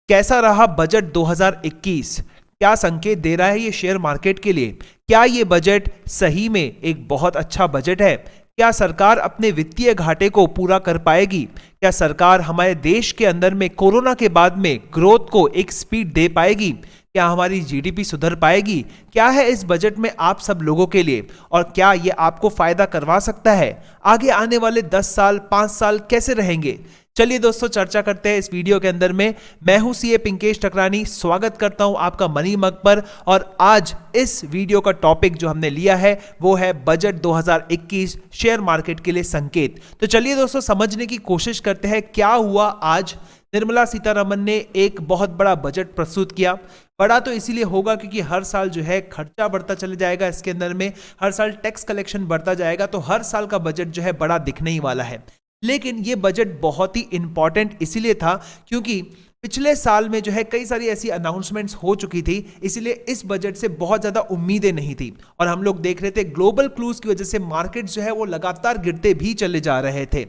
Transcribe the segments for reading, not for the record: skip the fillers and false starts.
कैसा रहा बजट 2021? क्या संकेत दे रहा है ये शेयर मार्केट के लिए? क्या ये बजट सही में एक बहुत अच्छा बजट है? क्या सरकार अपने वित्तीय घाटे को पूरा कर पाएगी? क्या सरकार हमारे देश के अंदर में कोरोना के बाद में ग्रोथ को एक स्पीड दे पाएगी? क्या हमारी जीडीपी सुधर पाएगी? क्या है इस बजट में आप सब लोगों के लिए, और क्या ये आपको फायदा करवा सकता है? आगे आने वाले 10 साल 5 साल कैसे रहेंगे? चलिए दोस्तों, चर्चा करते हैं इस वीडियो के अंदर में। मैं हूं सीए पिंकेश ठकरानी, स्वागत करता हूं आपका मनी मग पर। और आज इस वीडियो का टॉपिक जो हमने लिया है वो है बजट 2021 शेयर मार्केट के लिए संकेत। तो चलिए दोस्तों, समझने की कोशिश करते हैं क्या हुआ आज। निर्मला सीतारमण ने एक बहुत बड़ा बजट प्रस्तुत किया। बड़ा तो इसीलिए होगा क्योंकि हर साल जो है खर्चा बढ़ता चले जाएगा, इसके अंदर में हर साल टैक्स कलेक्शन बढ़ता जाएगा, तो हर साल का बजट जो है बड़ा दिखने ही वाला है। लेकिन ये बजट बहुत ही इंपॉर्टेंट इसीलिए था क्योंकि पिछले साल में जो है कई सारी ऐसी अनाउंसमेंट्स हो चुकी थी, इसीलिए इस बजट से बहुत ज्यादा उम्मीदें नहीं थी। और हम लोग देख रहे थे ग्लोबल क्लूज की वजह से मार्केट जो है वो लगातार गिरते भी चले जा रहे थे,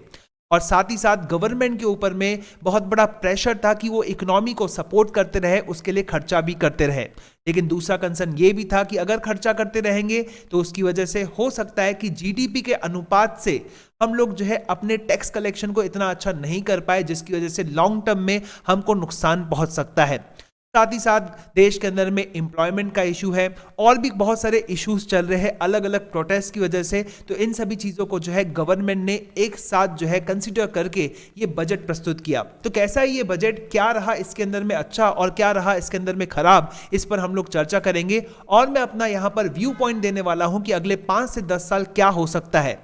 और साथ ही साथ गवर्नमेंट के ऊपर में बहुत बड़ा प्रेशर था कि वो इकोनॉमी को सपोर्ट करते रहे, उसके लिए खर्चा भी करते रहे। लेकिन दूसरा कंसर्न ये भी था कि अगर खर्चा करते रहेंगे तो उसकी वजह से हो सकता है कि जीडीपी के अनुपात से हम लोग जो है अपने टैक्स कलेक्शन को इतना अच्छा नहीं कर पाए, जिसकी वजह से लॉन्ग टर्म में हमको नुकसान पहुंच सकता है। साथ ही साथ देश के अंदर में एम्प्लॉयमेंट का इशू है, और भी बहुत सारे इश्यूज चल रहे हैं अलग अलग प्रोटेस्ट की वजह से। तो इन सभी चीज़ों को जो है गवर्नमेंट ने एक साथ जो है कंसिडर करके ये बजट प्रस्तुत किया। तो कैसा है ये बजट, क्या रहा इसके अंदर में अच्छा और क्या रहा इसके अंदर में खराब, इस पर हम लोग चर्चा करेंगे। और मैं अपना यहाँ पर व्यू पॉइंट देने वाला हूँ कि अगले 5 से 10 साल क्या हो सकता है।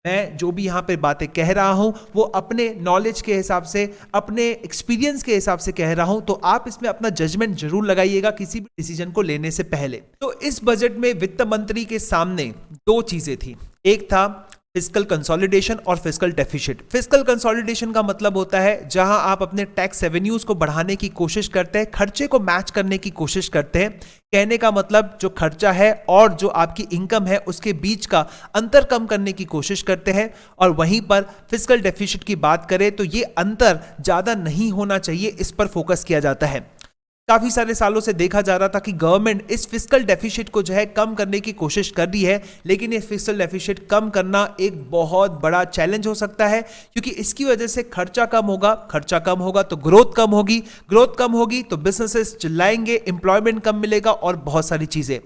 मैं जो भी यहाँ पे बातें कह रहा हूं वो अपने नॉलेज के हिसाब से, अपने एक्सपीरियंस के हिसाब से कह रहा हूं, तो आप इसमें अपना जजमेंट जरूर लगाइएगा किसी भी डिसीजन को लेने से पहले। तो इस बजट में वित्त मंत्री के सामने दो चीजें थी। एक था फिस्कल कंसोलिडेशन और फिस्कल डेफिसिट। फिस्कल कंसोलिडेशन का मतलब होता है जहां आप अपने टैक्स रेवेन्यूज को बढ़ाने की कोशिश करते हैं, खर्चे को मैच करने की कोशिश करते हैं। कहने का मतलब जो खर्चा है और जो आपकी इनकम है उसके बीच का अंतर कम करने की कोशिश करते हैं। और वहीं पर फिस्कल डेफिसिट की बात करें तो ये अंतर ज्यादा नहीं होना चाहिए, इस पर फोकस किया जाता है। काफी सारे सालों से देखा जा रहा था कि गवर्नमेंट इस फिस्कल डेफिसिट को जो है कम करने की कोशिश कर रही है, लेकिन ये फिस्कल डेफिसिट कम करना एक बहुत बड़ा चैलेंज हो सकता है, क्योंकि इसकी वजह से खर्चा कम होगा तो ग्रोथ कम होगी तो बिजनेसेस चिल्लाएंगे, एम्प्लॉयमेंट कम मिलेगा और बहुत सारी चीजें।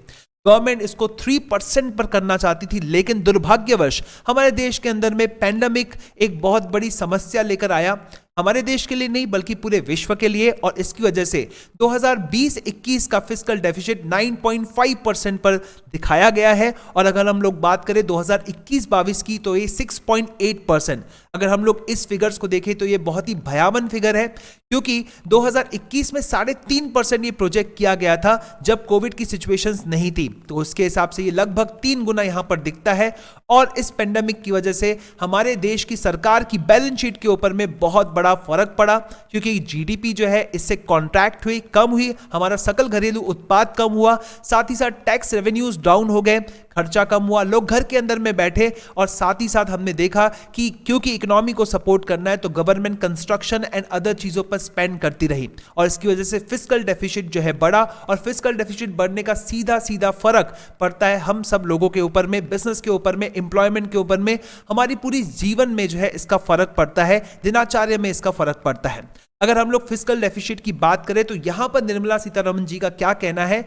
गवर्नमेंट इसको 3% पर करना चाहती थी, लेकिन दुर्भाग्यवश हमारे देश के अंदर में पैंडेमिक एक बहुत बड़ी समस्या लेकर आया, हमारे देश के लिए नहीं बल्कि पूरे विश्व के लिए। और इसकी वजह से 2020-21 का फिस्कल डेफिसिट 9.5% पर दिखाया गया है। और अगर हम लोग बात करें 2021-22 की तो ये 6.8%। अगर हम लोग इस फिगर्स को देखें तो ये बहुत ही भयावन फिगर है, क्योंकि 2021 में 3.5% ये प्रोजेक्ट किया गया था जब कोविड की सिचुएशंस नहीं थी, तो उसके हिसाब से ये लगभग 3 गुना यहां पर दिखता है। और इस पेंडेमिक की वजह से हमारे देश की सरकार की बैलेंस शीट के ऊपर में बहुत बड़ा फर्क पड़ा, क्योंकि जीडीपी जो है इससे कॉन्ट्रैक्ट हुई, कम हुई, हमारा सकल घरेलू उत्पाद कम हुआ, साथ ही साथ टैक्स रेवेन्यूज डाउन हो गए, खर्चा कम हुआ, लोग घर के अंदर में बैठे। और साथ ही साथ हमने देखा कि क्योंकि इकोनॉमी को सपोर्ट करना है तो गवर्नमेंट कंस्ट्रक्शन एंड अदर चीजों पर स्पेंड करती रही, और इसकी वजह से फिस्कल डेफिसिट जो है बढ़ा। और फिस्कल डेफिसिट बढ़ने का सीधा फर्क पड़ता है हम सब लोगों के ऊपर में, बिजनेस के ऊपर में, एम्प्लॉयमेंट के ऊपर में, हमारी पूरी जीवन में जो है इसका फर्क पड़ता है, दिनचर्या में इसका फर्क पड़ता है। अगर हम लोग फिस्कल डेफिसिट की बात करें तो यहां पर निर्मला सीतारमण जी का क्या कहना है,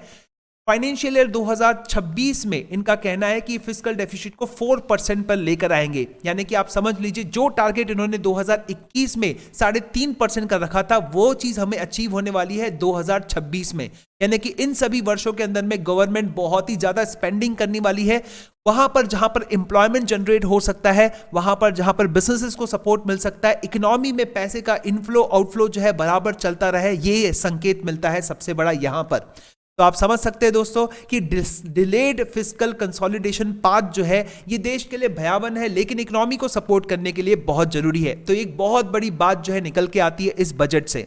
फाइनेंशियल ईयर 2026 में इनका कहना है कि फिस्कल डेफिसिट को 4% पर लेकर आएंगे। यानी कि आप समझ लीजिए जो टारगेट इन्होंने 2021 में 3.5% का रखा था वो चीज हमें अचीव होने वाली है 2026 में। यानी कि इन सभी वर्षों के अंदर में गवर्नमेंट बहुत ही ज्यादा स्पेंडिंग करने वाली है, वहां पर जहां पर एम्प्लॉयमेंट जनरेट हो सकता है, वहां पर जहां पर बिजनेसेस को सपोर्ट मिल सकता है, इकोनॉमी में पैसे का इनफ्लो आउटफ्लो जो है बराबर चलता रहे, ये संकेत मिलता है सबसे बड़ा यहां पर। तो आप समझ सकते हैं दोस्तों कि डिलेड फिस्कल कंसोलिडेशन पाथ जो है ये देश के लिए भयावन है, लेकिन इकोनॉमी को सपोर्ट करने के लिए बहुत जरूरी है। तो एक बहुत बड़ी बात जो है निकल के आती है इस बजट से।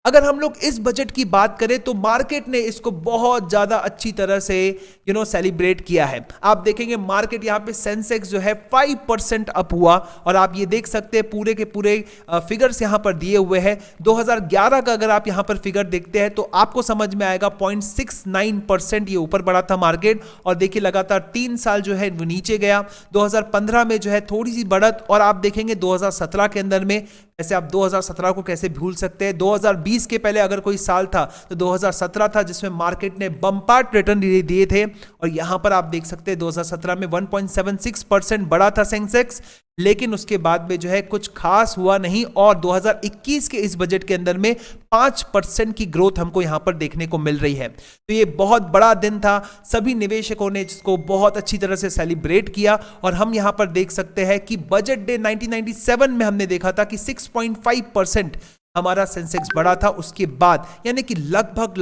अगर हम लोग इस बजट की बात करें तो मार्केट ने इसको बहुत ज्यादा अच्छी तरह से सेलिब्रेट किया है। आप देखेंगे मार्केट यहां पे सेंसेक्स जो है 5% अप हुआ, और आप ये देख सकते हैं पूरे के पूरे फिगर्स यहां पर दिए हुए हैं। 2011 का अगर आप यहां पर फिगर देखते हैं तो आपको समझ में आएगा 0.69% ये ऊपर बढ़ा था मार्केट, और देखिए लगातार 3 साल जो है वो नीचे गया। 2015 में जो है थोड़ी सी बढ़त, और आप देखेंगे 2017 के अंदर में, ऐसे आप 2017 को कैसे भूल सकते हैं। 2020 के पहले अगर कोई साल था तो 2017 था, जिसमें मार्केट ने बम्पर रिटर्न दिए थे, और यहां पर आप देख सकते हैं 2017 में 1.76% बढ़ा था सेंसेक्स, लेकिन उसके बाद में जो है कुछ खास हुआ नहीं, और 2021 के इस बजट के अंदर में 5% की ग्रोथ हमको यहां पर देखने को मिल रही है। तो ये बहुत बड़ा दिन था, सभी निवेशकों ने जिसको बहुत अच्छी तरह से सेलिब्रेट किया, और हम यहां पर देख सकते हैं कि बजट डे 1997 में हमने देखा था कि 6.5% हमारा सेंसेक्स बढ़ा था। उसके बाद यानी कि लगभग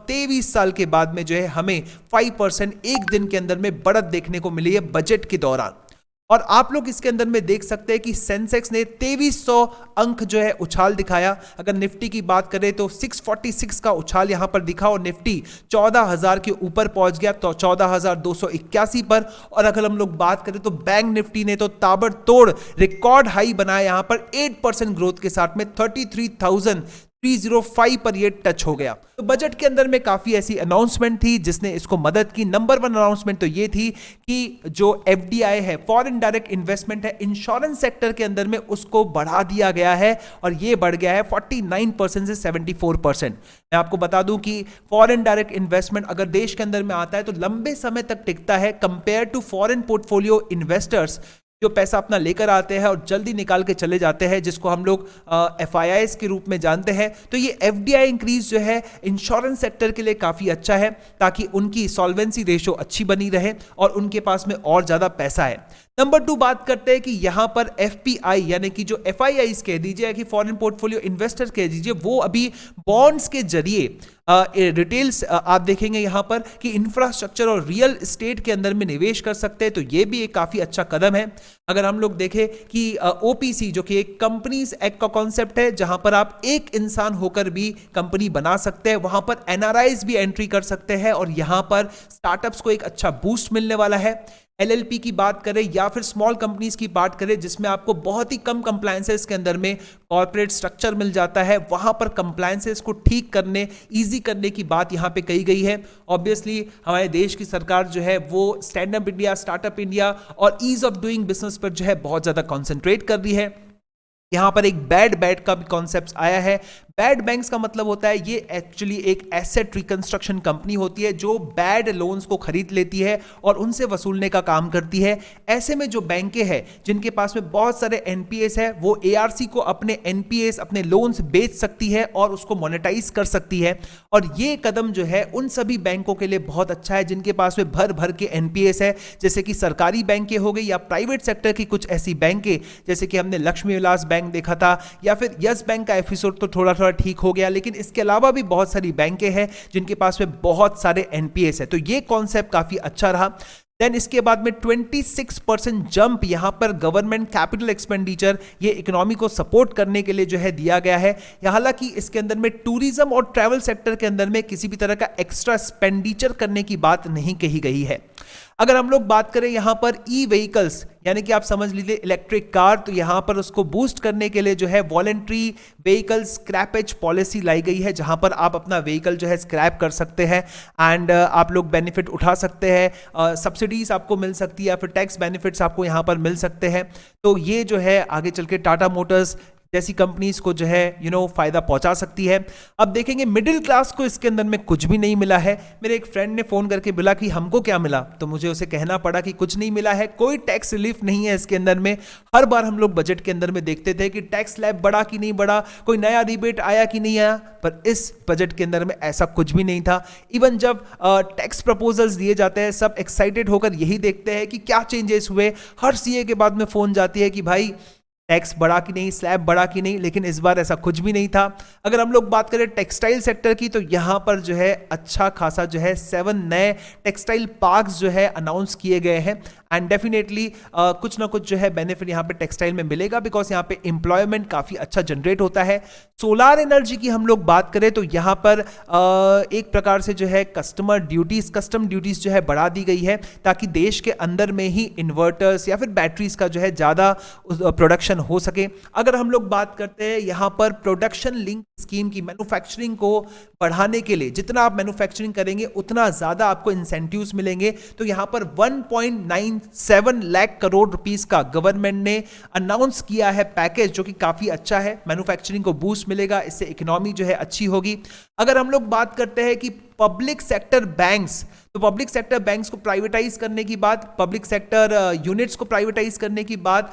23 साल के बाद में जो है हमें 5% एक दिन के अंदर में बढ़त देखने को मिली है बजट के दौरान। और आप लोग इसके अंदर में देख सकते हैं कि सेंसेक्स ने 2300 अंक जो है उछाल दिखाया। अगर निफ्टी की बात करें तो 646 का उछाल यहां पर दिखा, और निफ्टी 14,000 के ऊपर पहुंच गया तो 14,281 पर। और अगर हम लोग बात करें तो बैंक निफ्टी ने तो ताबड़तोड़ रिकॉर्ड हाई बनाया यहां पर 8% ग्रोथ के साथ में 33,305 पर ये टच हो गया। तो बजट के अंदर में काफी ऐसी अनाउंसमेंट थी जिसने इसको मदद की। नंबर 1 अनाउंसमेंट तो ये थी कि जो FDI है, फॉरेन डायरेक्ट इन्वेस्टमेंट है, इंश्योरेंस सेक्टर के अंदर में उसको बढ़ा दिया गया है, और ये बढ़ गया है 49% से 74%। मैं आपको बता दूं कि फॉरेन डायरेक्ट इन्वेस्टमेंट अगर देश के अंदर में आता है तो लंबे समय तक टिकता है, compare to foreign portfolio investors जो पैसा अपना लेकर आते हैं और जल्दी निकाल के चले जाते हैं, जिसको हम लोग FIIs के रूप में जानते हैं। तो ये FDI इंक्रीज जो है इंश्योरेंस सेक्टर के लिए काफ़ी अच्छा है, ताकि उनकी सॉल्वेंसी रेशो अच्छी बनी रहे और उनके पास में और ज़्यादा पैसा है। नंबर 2 बात करते हैं कि यहां पर FPI यानी कि जो FIIs कह दीजिए कि फॉरेन पोर्टफोलियो इन्वेस्टर्स कह दीजिए, वो अभी बॉन्ड्स के जरिए रिटेल्स आप देखेंगे यहां पर कि इंफ्रास्ट्रक्चर और रियल एस्टेट के अंदर में निवेश कर सकते हैं। तो ये भी एक काफी अच्छा कदम है। अगर हम लोग देखें कि OPC जो कि एक कंपनीज एक्ट का कॉन्सेप्ट है, जहां पर आप एक इंसान होकर भी कंपनी बना सकते हैं, वहां पर NRIs भी एंट्री कर सकते हैं, और यहां पर स्टार्टअप्स को एक अच्छा बूस्ट मिलने वाला है। LLP की बात करें या फिर स्मॉल कंपनीज की बात करें, जिसमें आपको बहुत ही कम कंप्लायंसेस के अंदर में कॉर्पोरेट स्ट्रक्चर मिल जाता है, वहां पर कंप्लायंसेस को ठीक करने, इजी करने की बात यहां पे कही गई है। ऑब्वियसली हमारे देश की सरकार जो है वो stand up India, startup India और ईज ऑफ डूइंग बिजनेस पर जो है बहुत ज्यादा कॉन्सेंट्रेट कर रही है। यहां पर एक बैड बैंक का भी कॉन्सेप्ट आया है। बैड बैंक्स का मतलब होता है ये एक्चुअली एक एसेट रिकंस्ट्रक्शन कंपनी होती है जो बैड लोन्स को खरीद लेती है और उनसे वसूलने का काम करती है। ऐसे में जो बैंकें हैं जिनके पास में बहुत सारे NPAs है, वो ARC को अपने NPAs, अपने लोन्स बेच सकती है और उसको मोनेटाइज कर सकती है। और ये कदम जो है उन सभी बैंकों के लिए बहुत अच्छा है जिनके पास में भर भर के NPAs है, जैसे कि सरकारी बैंकें हो गई या प्राइवेट सेक्टर की कुछ ऐसी बैंकें, जैसे कि हमने लक्ष्मी विलास बैंक देखा था, या फिर यस बैंक का एपिसोड तो थोड़ा ठीक हो गया, लेकिन इसके अलावा भी बहुत सारी बैंकें हैं जिनके पास में बहुत सारे NPAs है। तो ये कॉन्सेप्ट काफी अच्छा रहा। देन इसके बाद में 26% जंप यहां पर गवर्नमेंट कैपिटल एक्सपेंडिचर, ये इकोनॉमी को सपोर्ट करने के लिए जो है दिया गया है। हालांकि इसके अंदर में टूरिज्म और ट्रैवल सेक्टर के अंदर में किसी भी तरह का एक्स्ट्रा एक्सपेंडिचर करने की बात नहीं कही गई है। अगर हम लोग बात करें यहां पर E-व्हीकल्स यानी कि आप समझ लीजिए इलेक्ट्रिक कार, तो यहां पर उसको बूस्ट करने के लिए जो है वॉलंटरी व्हीकल स्क्रैपेज पॉलिसी लाई गई है, जहां पर आप अपना व्हीकल जो है स्क्रैप कर सकते हैं एंड आप लोग बेनिफिट उठा सकते हैं। सब्सिडीज आपको मिल सकती है या फिर टैक्स बेनिफिट्स आपको यहां पर मिल सकते हैं। तो ये जो है आगे चल के टाटा मोटर्स जैसी कंपनीज को जो है फायदा पहुंचा सकती है। अब देखेंगे मिडिल क्लास को इसके अंदर में कुछ भी नहीं मिला है। मेरे एक फ्रेंड ने फोन करके बोला कि हमको क्या मिला, तो मुझे उसे कहना पड़ा कि कुछ नहीं मिला है, कोई टैक्स रिलीफ नहीं है इसके अंदर में। हर बार हम लोग बजट के अंदर में देखते थे कि टैक्स स्लैब बढ़ा कि नहीं बढ़ा, कोई नया रिबेट आया कि नहीं आया, पर इस बजट के अंदर में ऐसा कुछ भी नहीं था। इवन जब टैक्स प्रपोजल्स दिए जाते हैं, सब एक्साइटेड होकर यही देखते हैं कि क्या चेंजेस हुए। हर CA के बाद में फोन जाती है कि भाई टैक्स बढ़ा कि नहीं, स्लैब बढ़ा कि नहीं, लेकिन इस बार ऐसा कुछ भी नहीं था। अगर हम लोग बात करें टेक्सटाइल सेक्टर की, तो यहां पर जो है अच्छा खासा जो है 7 नए टेक्सटाइल पार्क्स जो है अनाउंस किए गए हैं एंड डेफिनेटली कुछ ना कुछ जो है बेनिफिट यहां पे टेक्सटाइल में मिलेगा, बिकॉज यहां पे एम्प्लॉयमेंट काफी अच्छा जनरेट होता है। सोलार एनर्जी की हम लोग बात करें तो यहां पर एक प्रकार से जो है कस्टम ड्यूटीज जो है बढ़ा दी गई है, ताकि देश के अंदर में ही इन्वर्टर्स या फिर बैटरीज का जो है ज्यादा प्रोडक्शन हो सके। अगर हम लोग बात करते हैं यहां पर प्रोडक्शन लिंक स्कीम की, मैन्युफैक्चरिंग को बढ़ाने के लिए, जितना आप मैन्युफैक्चरिंग करेंगे उतना ज्यादा आपको इंसेंटिव्स मिलेंगे। तो यहां पर 1.97 लाख करोड़ रुपीस का गवर्नमेंट ने अनाउंस किया है पैकेज, जो कि काफी अच्छा है। मैन्युफैक्चरिंग को बूस्ट मिलेगा, इससे इकोनॉमी जो है अच्छी होगी। अगर हम लोग बात करते हैं कि पब्लिक सेक्टर बैंक्स, तो पब्लिक सेक्टर बैंक्स को प्राइवेटाइज करने की बात, पब्लिक सेक्टर यूनिट्स को प्राइवेटाइज करने की बात,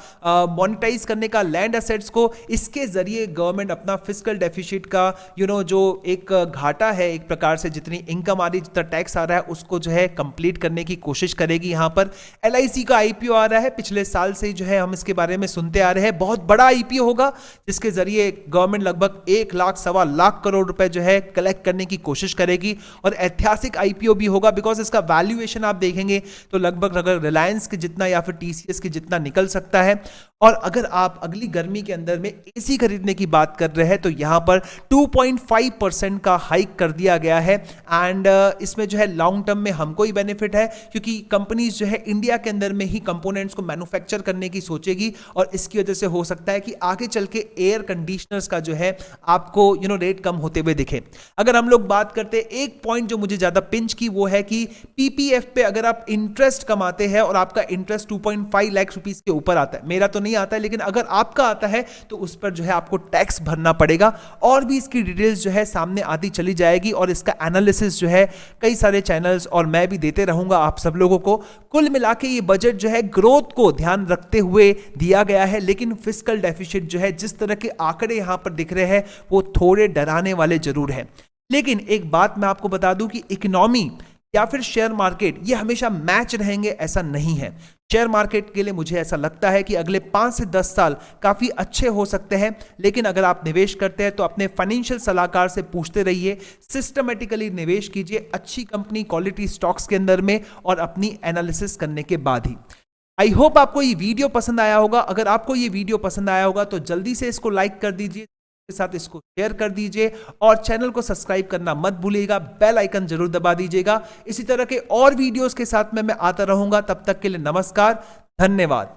मोनेटाइज करने का लैंड एसेट्स को, इसके जरिए गवर्नमेंट अपना फिस्कल डेफिसिट का जो एक घाटा है, एक प्रकार से जितनी इनकम आ रही, जितना टैक्स आ रहा है, उसको जो है कंप्लीट करने की कोशिश करेगी। यहां पर LIC का IPO आ रहा है, पिछले साल से जो है हम इसके बारे में सुनते आ रहे हैं। बहुत बड़ा IPO होगा, जिसके जरिए गवर्नमेंट लगभग 1 लाख सवा लाख करोड़ रुपए जो है कलेक्ट करने की कोशिश करेगी, और ऐतिहासिक IPO भी होगा, बिकॉज इसका वैल्यूएशन आप देखेंगे तो लगभग रिलायंस के जितना या फिर TCS के जितना निकल सकता है। और अगर आप अगली गर्मी के अंदर में AC खरीदने की बात कर रहे हैं, तो यहां पर 2.5% का हाइक कर दिया गया है एंड इसमें जो है लॉन्ग टर्म में हमको ही बेनिफिट है, क्योंकि कंपनीज जो है इंडिया के अंदर में ही कंपोनेंट्स को मैन्युफैक्चर करने की सोचेगी, और इसकी वजह से हो सकता है कि आगे चल के एयर कंडीशनर्स का जो है आपको रेट कम होते हुए दिखे। अगर हम लोग बात करते हैं, एक पॉइंट जो मुझे ज्यादा पिंच की, वो है कि PPF पे अगर आप इंटरेस्ट कमाते हैं और आपका इंटरेस्ट 2.5 लाख रुपीस के ऊपर आता है, मेरा तो नहीं आता है, लेकिन अगर आपका आता है तो उस पर जो है आपको टैक्स भरना पड़ेगा। और भी इसकी डिटेल्स जो है सामने आती चली जाएगी, और इसका एनालिसिस जो है कई सारे चैनल्स और मैं भी देते रहूंगा आप सब लोगों को। कुल मिला के ये बजट जो है ग्रोथ को ध्यान रखते हुए दिया गया है, लेकिन फिस्कल डेफिसिट जो है, जिस तरह के आंकड़े यहां पर दिख रहे हैं, वो थोड़े डराने वाले जरूर हैं। लेकिन एक बात मैं आपको बता दूं कि इकोनॉमी या फिर शेयर मार्केट ये हमेशा मैच रहेंगे, ऐसा नहीं है। शेयर मार्केट के लिए मुझे ऐसा लगता है कि अगले 5 से 10 साल काफी अच्छे हो सकते हैं, लेकिन अगर आप निवेश करते हैं तो अपने फाइनेंशियल सलाहकार से पूछते रहिए, सिस्टमेटिकली निवेश कीजिए अच्छी कंपनी, क्वालिटी स्टॉक्स के अंदर में, और अपनी एनालिसिस करने के बाद ही। आई होप आपको ये वीडियो पसंद आया होगा। अगर आपको ये वीडियो पसंद आया होगा तो जल्दी से इसको लाइक कर दीजिए, के साथ इसको शेयर कर दीजिए, और चैनल को सब्सक्राइब करना मत भूलिएगा, बेल आइकन जरूर दबा दीजिएगा। इसी तरह के और वीडियोस के साथ मैं आता रहूंगा। तब तक के लिए नमस्कार, धन्यवाद।